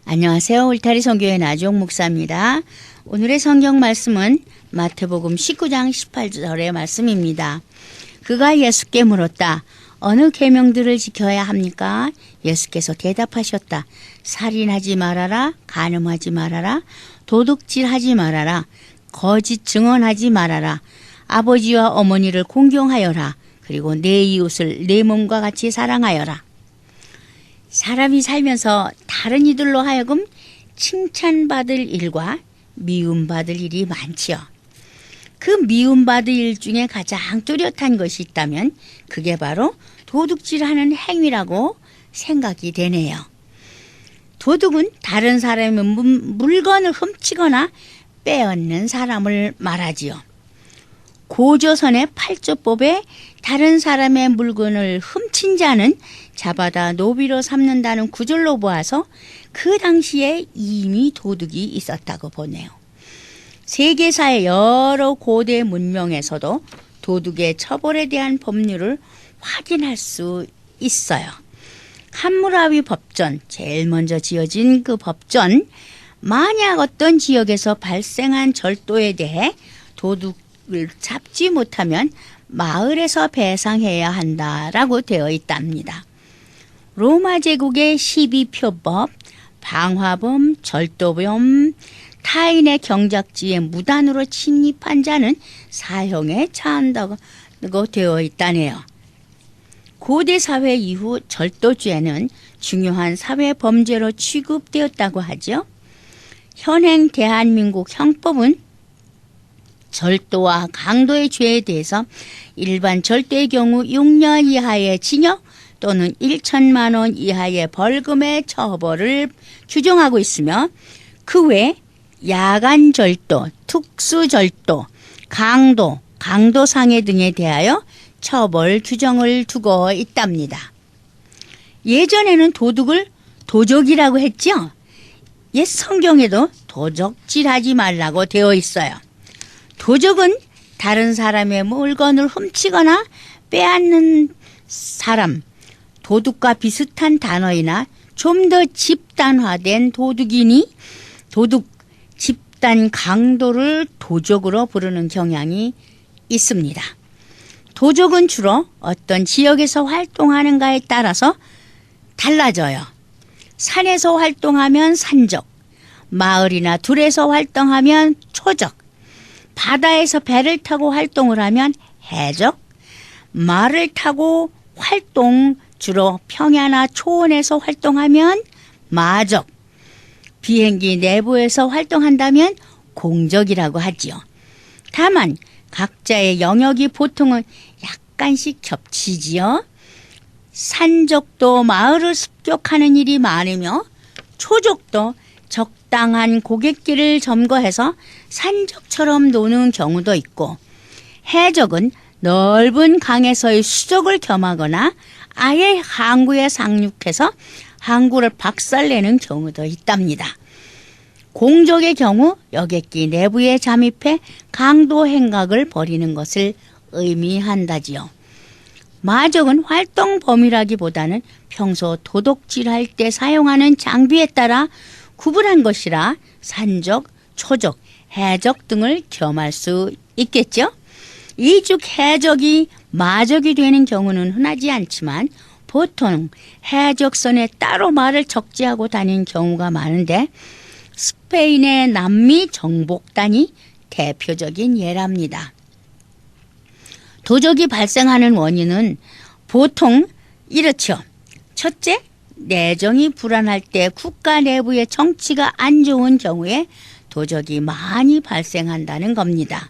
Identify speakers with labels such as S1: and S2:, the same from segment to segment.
S1: 안녕하세요. 울타리 선교회 나주옥 목사입니다. 오늘의 성경 말씀은 마태복음 19장 18절의 말씀입니다. 그가 예수께 물었다. 어느 계명들을 지켜야 합니까? 예수께서 대답하셨다. 살인하지 말아라, 간음하지 말아라, 도둑질하지 말아라, 거짓 증언하지 말아라, 아버지와 어머니를 공경하여라, 그리고 내 이웃을 내 몸과 같이 사랑하여라. 사람이 살면서 다른 이들로 하여금 칭찬받을 일과 미움받을 일이 많지요. 그 미움받을 일 중에 가장 뚜렷한 것이 있다면 그게 바로 도둑질하는 행위라고 생각이 되네요. 도둑은 다른 사람의 물건을 훔치거나 빼앗는 사람을 말하지요. 고조선의 8조법에 다른 사람의 물건을 훔친 자는 잡아다 노비로 삼는다는 구절로 보아서 그 당시에 이미 도둑이 있었다고 보네요. 세계사의 여러 고대 문명에서도 도둑의 처벌에 대한 법률을 확인할 수 있어요. 함무라비 법전, 제일 먼저 지어진 그 법전, 만약 어떤 지역에서 발생한 절도에 대해 도둑을 잡지 못하면 마을에서 배상해야 한다라고 되어 있답니다. 로마 제국의 12표법, 방화범, 절도범, 타인의 경작지에 무단으로 침입한 자는 사형에 처한다고 되어 있다네요. 고대 사회 이후 절도죄는 중요한 사회 범죄로 취급되었다고 하죠. 현행 대한민국 형법은 절도와 강도의 죄에 대해서 일반 절도의 경우 6년 이하의 징역 또는 1천만 원 이하의 벌금의 처벌을 규정하고 있으며 그 외 야간 절도, 특수 절도, 강도, 강도상해 등에 대하여 처벌 규정을 두고 있답니다. 예전에는 도둑을 도적이라고 했죠. 옛 성경에도 도적질하지 말라고 되어 있어요. 도적은 다른 사람의 물건을 훔치거나 빼앗는 사람, 도둑과 비슷한 단어이나 좀 더 집단화된 도둑이니 도둑 집단 강도를 도적으로 부르는 경향이 있습니다. 도적은 주로 어떤 지역에서 활동하는가에 따라서 달라져요. 산에서 활동하면 산적, 마을이나 들에서 활동하면 초적, 바다에서 배를 타고 활동을 하면 해적, 말을 타고 활동, 주로 평야나 초원에서 활동하면 마적, 비행기 내부에서 활동한다면 공적이라고 하지요. 다만 각자의 영역이 보통은 약간씩 겹치지요. 산적도 마을을 습격하는 일이 많으며 초적도 적당한 고갯길을 점거해서 산적처럼 노는 경우도 있고 해적은 넓은 강에서의 수족을 겸하거나 아예 항구에 상륙해서 항구를 박살내는 경우도 있답니다. 공적의 경우 여객기 내부에 잠입해 강도 행각을 벌이는 것을 의미한다지요. 마적은 활동 범위라기보다는 평소 도둑질할 때 사용하는 장비에 따라 구분한 것이라 산적, 초적, 해적 등을 겸할 수 있겠죠. 이중 해적이 마적이 되는 경우는 흔하지 않지만 보통 해적선에 따로 말을 적재하고 다니는 경우가 많은데 스페인의 남미 정복단이 대표적인 예랍니다. 도적이 발생하는 원인은 보통 이렇죠. 첫째, 내정이 불안할 때 국가 내부의 정치가 안 좋은 경우에 도적이 많이 발생한다는 겁니다.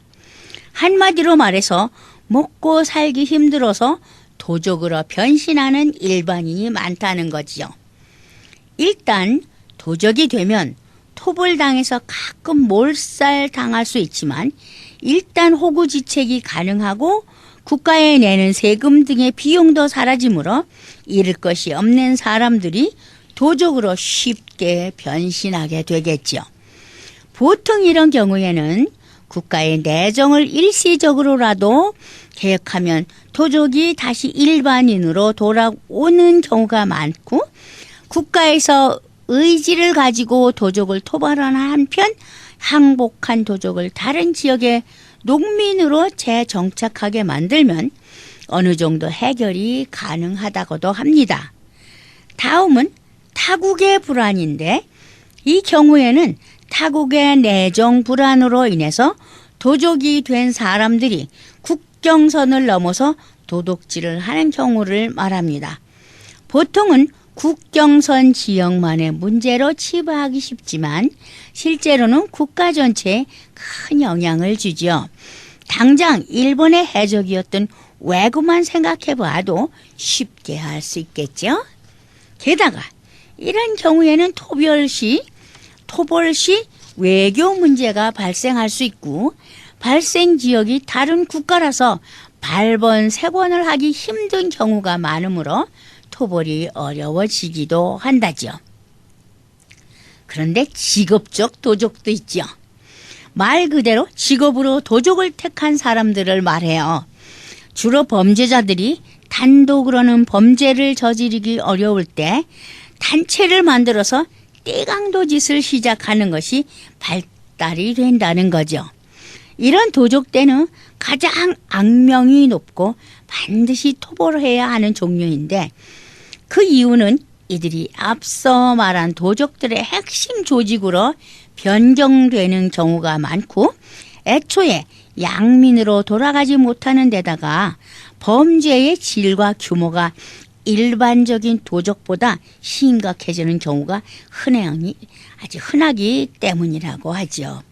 S1: 한마디로 말해서 먹고 살기 힘들어서 도적으로 변신하는 일반인이 많다는 거지요. 일단 도적이 되면 톱을 당해서 가끔 몰살 당할 수 있지만 일단 호구지책이 가능하고 국가에 내는 세금 등의 비용도 사라지므로 잃을 것이 없는 사람들이 도적으로 쉽게 변신하게 되겠지요. 보통 이런 경우에는 국가의 내정을 일시적으로라도 개혁하면 도적이 다시 일반인으로 돌아오는 경우가 많고 국가에서 의지를 가지고 도적을 토벌하는 한편 항복한 도적을 다른 지역의 농민으로 재정착하게 만들면 어느 정도 해결이 가능하다고도 합니다. 다음은 타국의 불안인데, 이 경우에는 타국의 내정 불안으로 인해서 도적이 된 사람들이 국경선을 넘어서 도둑질을 하는 경우를 말합니다. 보통은 국경선 지역만의 문제로 치부하기 쉽지만 실제로는 국가 전체에 큰 영향을 주지요. 당장 일본의 해적이었던 왜구만 생각해 봐도 쉽게 알 수 있겠죠. 게다가 이런 경우에는 토벌 시 외교 문제가 발생할 수 있고, 발생 지역이 다른 국가라서 발번, 세번을 하기 힘든 경우가 많으므로 토벌이 어려워지기도 한다죠. 그런데 직업적 도적도 있죠. 말 그대로 직업으로 도적을 택한 사람들을 말해요. 주로 범죄자들이 단독으로는 범죄를 저지르기 어려울 때 단체를 만들어서 떼강도 짓을 시작하는 것이 발달이 된다는 거죠. 이런 도적대는 가장 악명이 높고 반드시 토벌해야 하는 종류인데, 그 이유는 이들이 앞서 말한 도적들의 핵심 조직으로 변경되는 경우가 많고, 애초에 양민으로 돌아가지 못하는 데다가 범죄의 질과 규모가 일반적인 도적보다 심각해지는 경우가 아주 흔하기 때문이라고 하죠.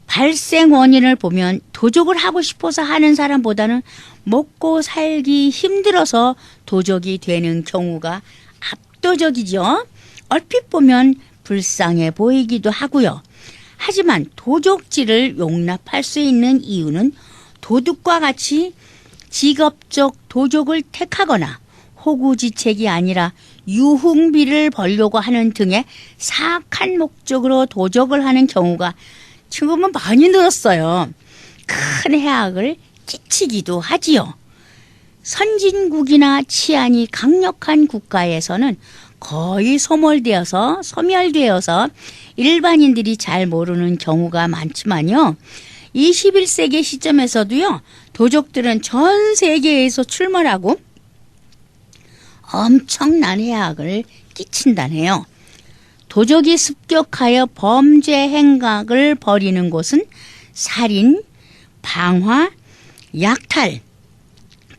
S1: 발생 원인을 보면 도적을 하고 싶어서 하는 사람보다는 먹고 살기 힘들어서 도적이 되는 경우가 압도적이죠. 얼핏 보면 불쌍해 보이기도 하고요. 하지만 도적질을 용납할 수 있는 이유는 도둑과 같이 직업적 도적을 택하거나 호구지책이 아니라 유흥비를 벌려고 하는 등의 사악한 목적으로 도적을 하는 경우가 지금은 많이 늘었어요. 큰 해악을 끼치기도 하지요. 선진국이나 치안이 강력한 국가에서는 거의 소멸되어서 일반인들이 잘 모르는 경우가 많지만요. 21세기 시점에서도요, 도적들은 전 세계에서 출몰하고 엄청난 해악을 끼친다네요. 도적이 습격하여 범죄 행각을 벌이는 곳은 살인, 방화, 약탈,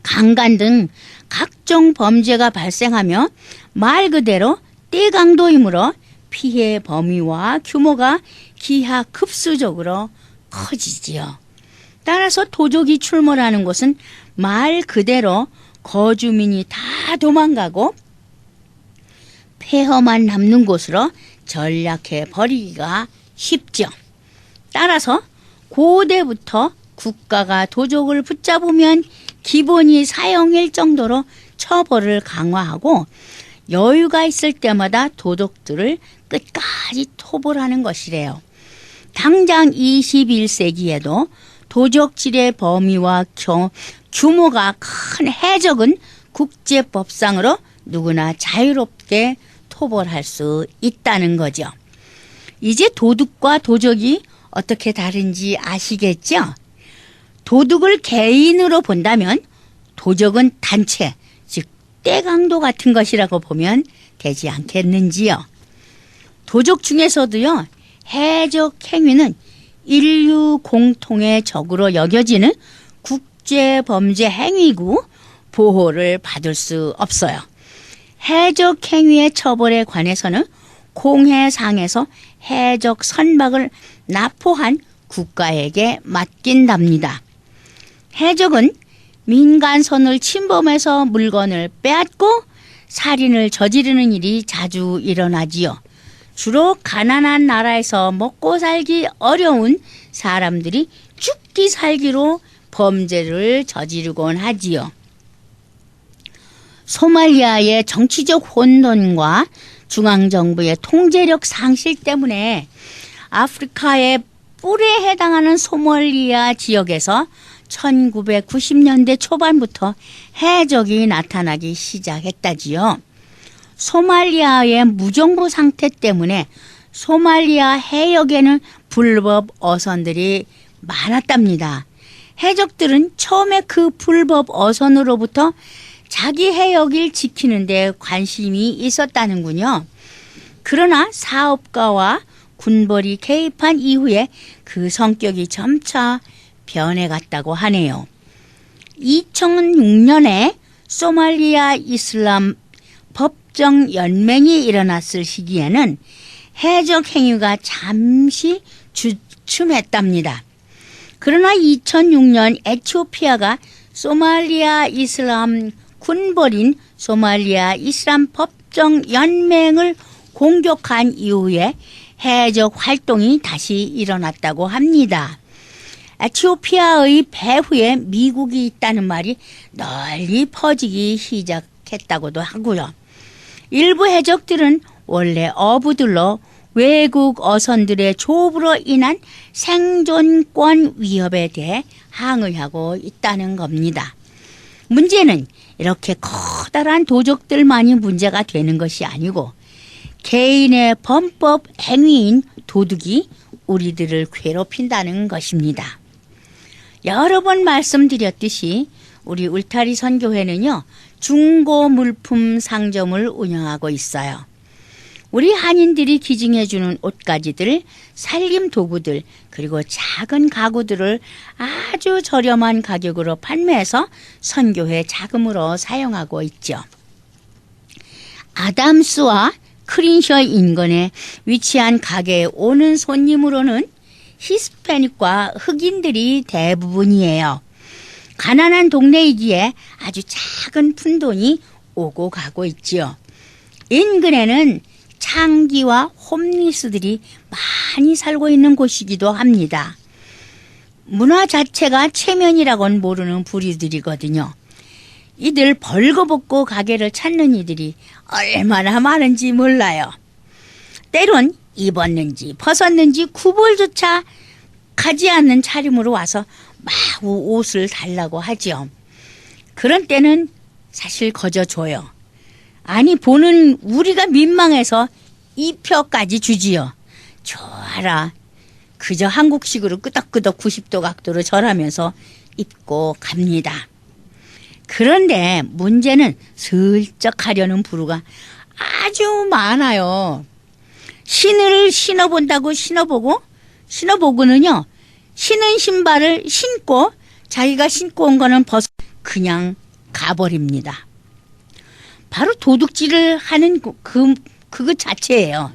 S1: 강간 등 각종 범죄가 발생하며 말 그대로 떼강도이므로 피해 범위와 규모가 기하급수적으로 커지지요. 따라서 도적이 출몰하는 곳은 말 그대로 거주민이 다 도망가고 폐허만 남는 곳으로 전략해 버리기가 쉽죠. 따라서 고대부터 국가가 도적을 붙잡으면 기본이 사형일 정도로 처벌을 강화하고 여유가 있을 때마다 도둑들을 끝까지 토벌하는 것이래요. 당장 21세기에도 도적질의 범위와 규모가 큰 해적은 국제법상으로 누구나 자유롭게 토벌할 수 있다는 거죠. 이제 도둑과 도적이 어떻게 다른지 아시겠죠? 도둑을 개인으로 본다면 도적은 단체, 즉 떼강도 같은 것이라고 보면 되지 않겠는지요. 도적 중에서도요, 해적 행위는 인류 공통의 적으로 여겨지는 국제범죄 행위고 보호를 받을 수 없어요. 해적 행위의 처벌에 관해서는 공해상에서 해적 선박을 납포한 국가에게 맡긴답니다. 해적은 민간선을 침범해서 물건을 빼앗고 살인을 저지르는 일이 자주 일어나지요. 주로 가난한 나라에서 먹고 살기 어려운 사람들이 죽기 살기로 범죄를 저지르곤 하지요. 소말리아의 정치적 혼돈과 중앙정부의 통제력 상실 때문에 아프리카의 뿔에 해당하는 소말리아 지역에서 1990년대 초반부터 해적이 나타나기 시작했다지요. 소말리아의 무정부 상태 때문에 소말리아 해역에는 불법 어선들이 많았답니다. 해적들은 처음에 그 불법 어선으로부터 자기 해역을 지키는 데 관심이 있었다는군요. 그러나 사업가와 군벌이 개입한 이후에 그 성격이 점차 변해갔다고 하네요. 2006년에 소말리아 이슬람 법정 연맹이 일어났을 시기에는 해적 행위가 잠시 주춤했답니다. 그러나 2006년 에티오피아가 소말리아 이슬람 군벌인 소말리아 이슬람 법정 연맹을 공격한 이후에 해적 활동이 다시 일어났다고 합니다. 에티오피아의 배후에 미국이 있다는 말이 널리 퍼지기 시작했다고도 하고요. 일부 해적들은 원래 어부들로 외국 어선들의 조업으로 인한 생존권 위협에 대해 항의하고 있다는 겁니다. 문제는 이렇게 커다란 도적들만이 문제가 되는 것이 아니고 개인의 범법 행위인 도둑이 우리들을 괴롭힌다는 것입니다. 여러 번 말씀드렸듯이 우리 울타리 선교회는요, 중고 물품 상점을 운영하고 있어요. 우리 한인들이 기증해주는 옷가지들, 살림 도구들, 그리고 작은 가구들을 아주 저렴한 가격으로 판매해서 선교회 자금으로 사용하고 있죠. 아담스와 크린셔 인근에 위치한 가게에 오는 손님으로는 히스패닉과 흑인들이 대부분이에요. 가난한 동네이기에 아주 작은 푼돈이 오고 가고 있지요. 인근에는 창기와 홈리스들이 많이 살고 있는 곳이기도 합니다. 문화 자체가 체면이라고는 모르는 부류들이거든요. 이들 벌거벗고 가게를 찾는 이들이 얼마나 많은지 몰라요. 때론 입었는지 벗었는지 구볼조차 가지 않는 차림으로 와서 마구 옷을 달라고 하죠. 그런 때는 사실 거저줘요. 아니 보는 우리가 민망해서 입혀까지 주지요. 좋아라. 그저 한국식으로 끄덕끄덕 90도 각도로 절하면서 입고 갑니다. 그런데 문제는 슬쩍 하려는 부류가 아주 많아요. 신을 신어본다고 신어보고는요, 신은 신발을 신고 자기가 신고 온 거는 벗어 그냥 가버립니다. 바로 도둑질을 하는 그것 자체예요.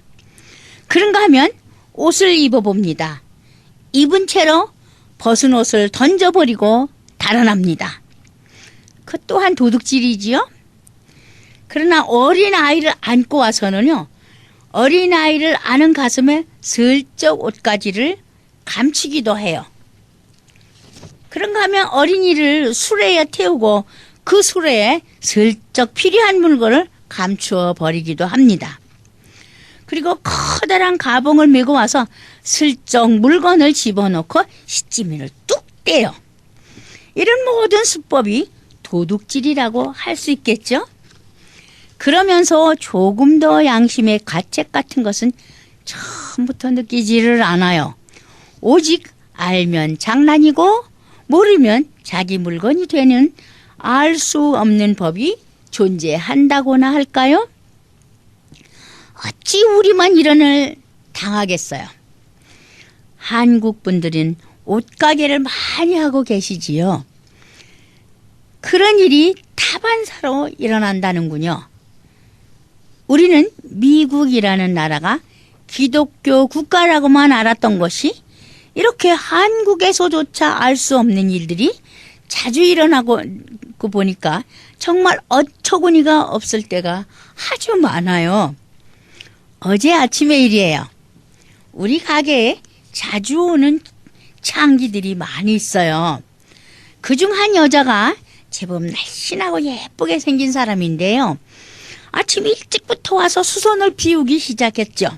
S1: 그런가 하면 옷을 입어봅니다. 입은 채로 벗은 옷을 던져버리고 달아납니다. 그 또한 도둑질이지요. 그러나 어린아이를 안고 와서는요, 어린아이를 안은 가슴에 슬쩍 옷가지를 감추기도 해요. 그런가 하면 어린이를 수레에 태우고 그 수레에 슬쩍 필요한 물건을 감추어 버리기도 합니다. 그리고 커다란 가봉을 메고 와서 슬쩍 물건을 집어넣고 시치미를 뚝 떼요. 이런 모든 수법이 도둑질이라고 할 수 있겠죠? 그러면서 조금 더 양심의 가책 같은 것은 처음부터 느끼지를 않아요. 오직 알면 장난이고 모르면 자기 물건이 되는 알 수 없는 법이 존재한다고나 할까요? 어찌 우리만 이런 일 당하겠어요. 한국 분들은 옷가게를 많이 하고 계시지요. 그런 일이 타반사로 일어난다는군요. 우리는 미국이라는 나라가 기독교 국가라고만 알았던 것이 이렇게 한국에서조차 알 수 없는 일들이 자주 일어나고 보니까 정말 어처구니가 없을 때가 아주 많아요. 어제 아침의 일이에요. 우리 가게에 자주 오는 창기들이 많이 있어요. 그중 한 여자가 제법 날씬하고 예쁘게 생긴 사람인데요. 아침 일찍부터 와서 수선을 비우기 시작했죠.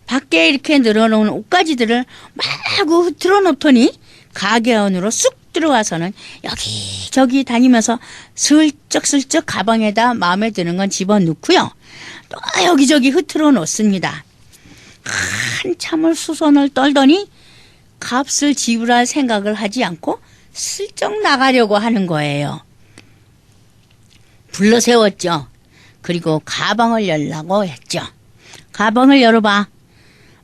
S1: 밖에 이렇게 늘어놓은 옷가지들을 마구 틀어놓더니 가게 안으로 쑥 들어와서는 여기저기 다니면서 슬쩍슬쩍 가방에다 마음에 드는 건 집어넣고요. 또 여기저기 흐트러 놓습니다. 한참을 수선을 떨더니 값을 지불할 생각을 하지 않고 슬쩍 나가려고 하는 거예요. 불러 세웠죠. 그리고 가방을 열라고 했죠. 가방을 열어봐.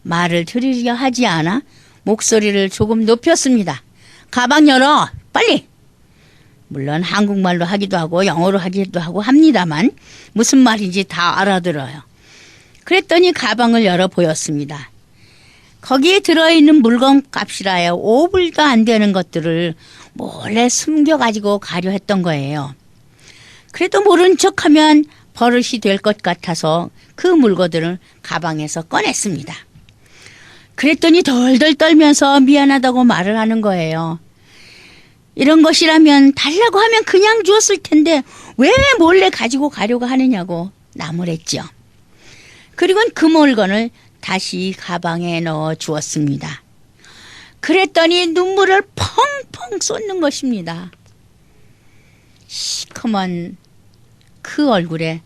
S1: 말을 들으려 하지 않아 목소리를 조금 높였습니다. 가방 열어! 빨리! 물론 한국말로 하기도 하고 영어로 하기도 하고 합니다만 무슨 말인지 다 알아들어요. 그랬더니 가방을 열어 보였습니다. 거기에 들어있는 물건 값이라야 5불도 안 되는 것들을 몰래 숨겨가지고 가려 했던 거예요. 그래도 모른 척하면 버릇이 될 것 같아서 그 물건들을 가방에서 꺼냈습니다. 그랬더니 덜덜 떨면서 미안하다고 말을 하는 거예요. 이런 것이라면 달라고 하면 그냥 주었을 텐데 왜 몰래 가지고 가려고 하느냐고 나무랬죠. 그리고는 그 물건을 다시 가방에 넣어 주었습니다. 그랬더니 눈물을 펑펑 쏟는 것입니다. 시커먼 그 얼굴에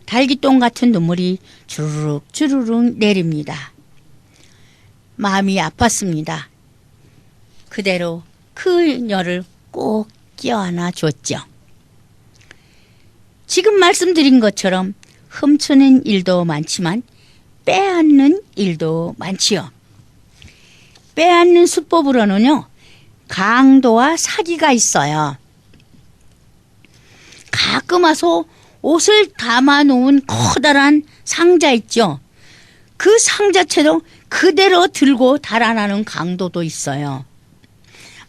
S1: 달기똥 같은 눈물이 주르륵 주르륵 내립니다. 마음이 아팠습니다. 그대로 그녀를 꼭 껴안아 줬죠. 지금 말씀드린 것처럼 훔치는 일도 많지만 빼앗는 일도 많지요. 빼앗는 수법으로는요, 강도와 사기가 있어요. 가끔 와서 옷을 담아놓은 커다란 상자 있죠. 그 상자채로 그대로 들고 달아나는 강도도 있어요.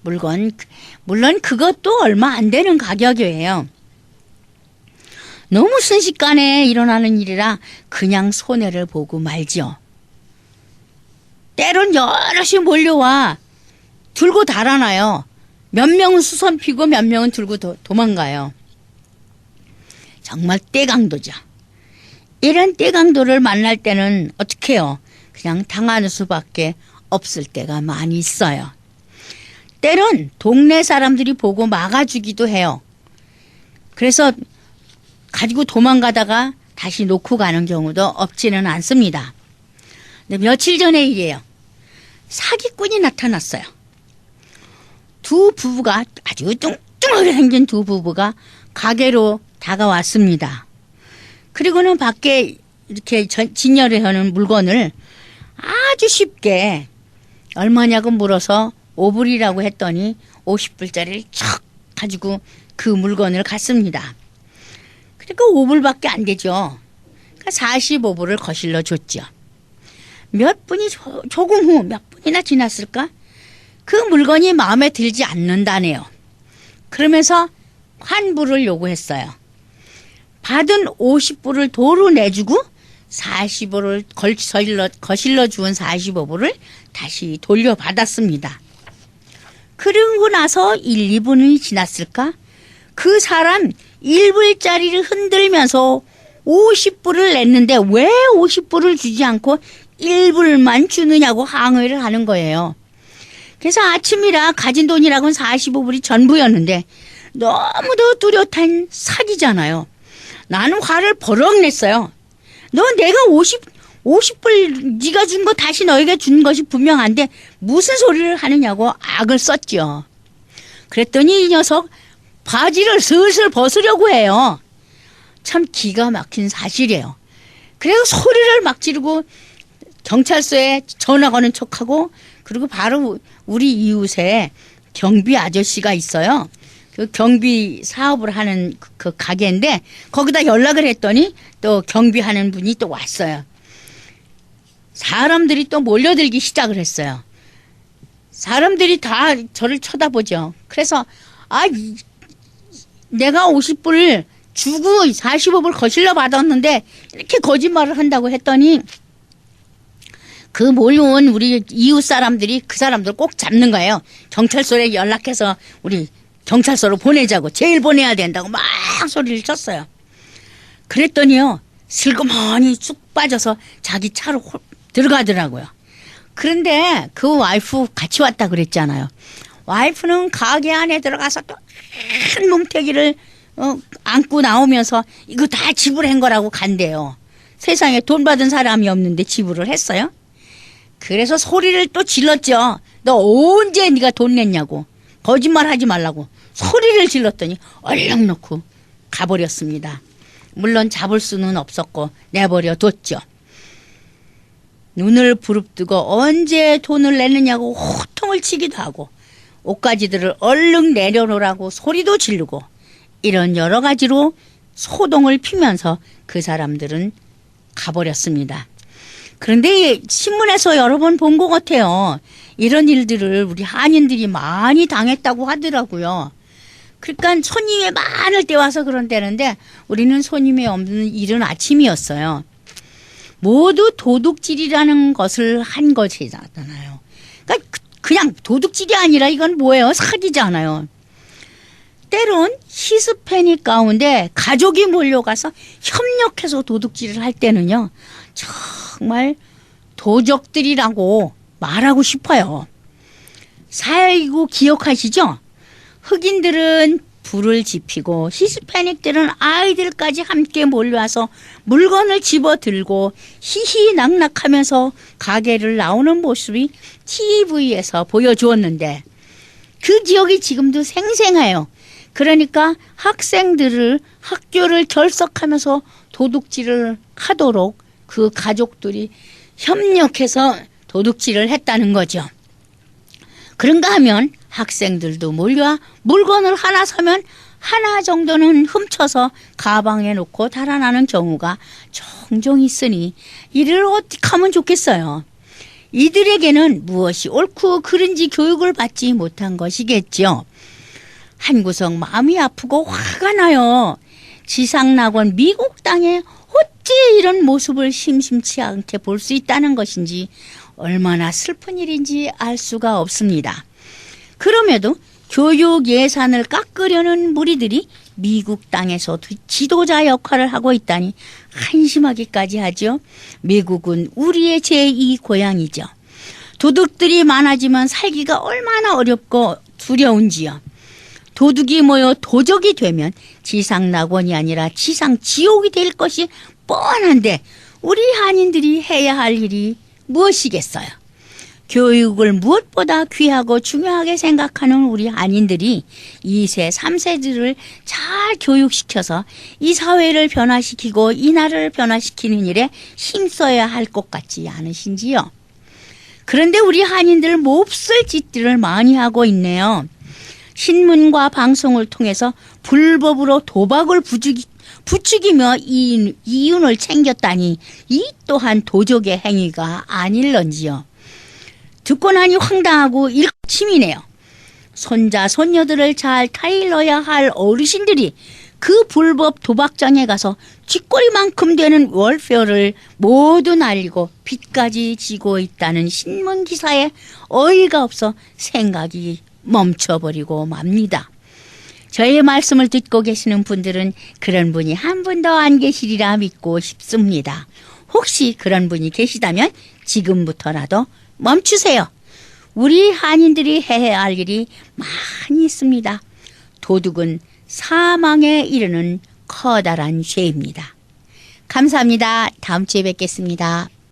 S1: 물론 그것도 얼마 안 되는 가격이에요. 너무 순식간에 일어나는 일이라 그냥 손해를 보고 말죠. 때론 여럿이 몰려와 들고 달아나요. 몇 명은 수선 피고 몇 명은 들고 도망가요. 정말 떼강도죠. 이런 떼강도를 만날 때는 어떻게 해요? 그냥 당하는 수밖에 없을 때가 많이 있어요. 때론 동네 사람들이 보고 막아주기도 해요. 그래서 가지고 도망가다가 다시 놓고 가는 경우도 없지는 않습니다. 근데 며칠 전의 일이에요. 사기꾼이 나타났어요. 두 부부가 아주 뚱뚱하게 생긴 두 부부가 가게로 다가왔습니다. 그리고는 밖에 이렇게 진열해 하는 물건을 아주 쉽게 얼마냐고 물어서 5불이라고 했더니 50불짜리를 척 가지고 그 물건을 갔습니다. 그러니까 5불밖에 안 되죠. 그러니까 45불을 거실러 줬죠. 몇 분이 조금 후 몇 분이나 지났을까? 그 물건이 마음에 들지 않는다네요. 그러면서 환불을 요구했어요. 받은 50불을 도로 내주고 45불을 거실러 주은 45불을 다시 돌려받았습니다. 그러고 나서 1, 2분이 지났을까? 그 사람 1불짜리를 흔들면서 50불을 냈는데 왜 50불을 주지 않고 1불만 주느냐고 항의를 하는 거예요. 그래서 아침이라 가진 돈이라고는 45불이 전부였는데 너무도 뚜렷한 사기잖아요. 나는 화를 버럭 냈어요. 너 내가 50불 네가 준 거 다시 너에게 준 것이 분명한데 무슨 소리를 하느냐고 악을 썼죠. 그랬더니 이 녀석 바지를 슬슬 벗으려고 해요. 참 기가 막힌 사실이에요. 그래서 소리를 막 지르고 경찰서에 전화 거는 척하고 그리고 바로 우리 이웃에 경비 아저씨가 있어요. 그 경비 사업을 하는 그 가게인데 거기다 연락을 했더니 또 경비하는 분이 또 왔어요. 사람들이 또 몰려들기 시작을 했어요. 사람들이 다 저를 쳐다보죠. 그래서 내가 50불 주고 45불 거실러 받았는데 이렇게 거짓말을 한다고 했더니 그 몰려온 우리 이웃 사람들이 그 사람들 꼭 잡는 거예요. 경찰서에 연락해서 우리 경찰서로 보내자고 제일 보내야 된다고 막 소리를 쳤어요. 그랬더니요 슬그머니 쑥 빠져서 자기 차로 들어가더라고요. 그런데 그 와이프 같이 왔다 그랬잖아요. 와이프는 가게 안에 들어가서 또 큰 뭉태기를 안고 나오면서 이거 다 지불한 거라고 간대요. 세상에 돈 받은 사람이 없는데 지불을 했어요? 그래서 소리를 또 질렀죠. 너 언제 네가 돈 냈냐고. 거짓말 하지 말라고 소리를 질렀더니 얼른 놓고 가버렸습니다. 물론 잡을 수는 없었고 내버려 뒀죠. 눈을 부릅뜨고 언제 돈을 내느냐고 호통을 치기도 하고 옷가지들을 얼른 내려놓으라고 소리도 지르고 이런 여러 가지로 소동을 피면서 그 사람들은 가버렸습니다. 그런데 신문에서 여러 번 본 것 같아요. 이런 일들을 우리 한인들이 많이 당했다고 하더라고요. 그러니까 손님이 많을 때 와서 그런다는데 우리는 손님이 없는 이른 아침이었어요. 모두 도둑질이라는 것을 한 것이잖아요. 그러니까 그냥 도둑질이 아니라 이건 뭐예요? 사기잖아요. 때론 히스패닉 가운데 가족이 몰려가서 협력해서 도둑질을 할 때는요. 정말 도적들이라고 말하고 싶어요. 4.19 기억하시죠? 흑인들은 불을 지피고 히스패닉들은 아이들까지 함께 몰려와서 물건을 집어들고 희희낙낙하면서 가게를 나오는 모습이 TV에서 보여주었는데 그 기억이 지금도 생생해요. 그러니까 학생들을 학교를 결석하면서 도둑질을 하도록 그 가족들이 협력해서 도둑질을 했다는 거죠. 그런가 하면 학생들도 몰려와 물건을 하나 사면 하나 정도는 훔쳐서 가방에 놓고 달아나는 경우가 종종 있으니 이를 어떻게 하면 좋겠어요. 이들에게는 무엇이 옳고 그른지 교육을 받지 못한 것이겠죠. 한구석 마음이 아프고 화가 나요. 지상낙원 미국 땅에 어찌 이런 모습을 심심치 않게 볼 수 있다는 것인지 얼마나 슬픈 일인지 알 수가 없습니다. 그럼에도 교육 예산을 깎으려는 무리들이 미국 땅에서 지도자 역할을 하고 있다니 한심하기까지 하죠. 미국은 우리의 제2고향이죠. 도둑들이 많아지면 살기가 얼마나 어렵고 두려운지요. 도둑이 모여 도적이 되면 지상낙원이 아니라 지상지옥이 될 것이 뻔한데 우리 한인들이 해야 할 일이 무엇이겠어요? 교육을 무엇보다 귀하고 중요하게 생각하는 우리 한인들이 2세, 3세들을 잘 교육시켜서 이 사회를 변화시키고 이 나라를 변화시키는 일에 힘써야 할 것 같지 않으신지요? 그런데 우리 한인들 몹쓸 짓들을 많이 하고 있네요. 신문과 방송을 통해서 불법으로 도박을 부추기며 이윤을 챙겼다니 이 또한 도적의 행위가 아닐런지요. 듣고 나니 황당하고 일침이네요. 손자 손녀들을 잘 타일러야 할 어르신들이 그 불법 도박장에 가서 쥐꼬리만큼 되는 월페어를 모두 날리고 빚까지 지고 있다는 신문 기사에 어이가 없어 생각이 멈춰버리고 맙니다. 저의 말씀을 듣고 계시는 분들은 그런 분이 한 분도 안 계시리라 믿고 싶습니다. 혹시 그런 분이 계시다면 지금부터라도 멈추세요. 우리 한인들이 해야 할 일이 많이 있습니다. 도둑은 사망에 이르는 커다란 죄입니다. 감사합니다. 다음 주에 뵙겠습니다.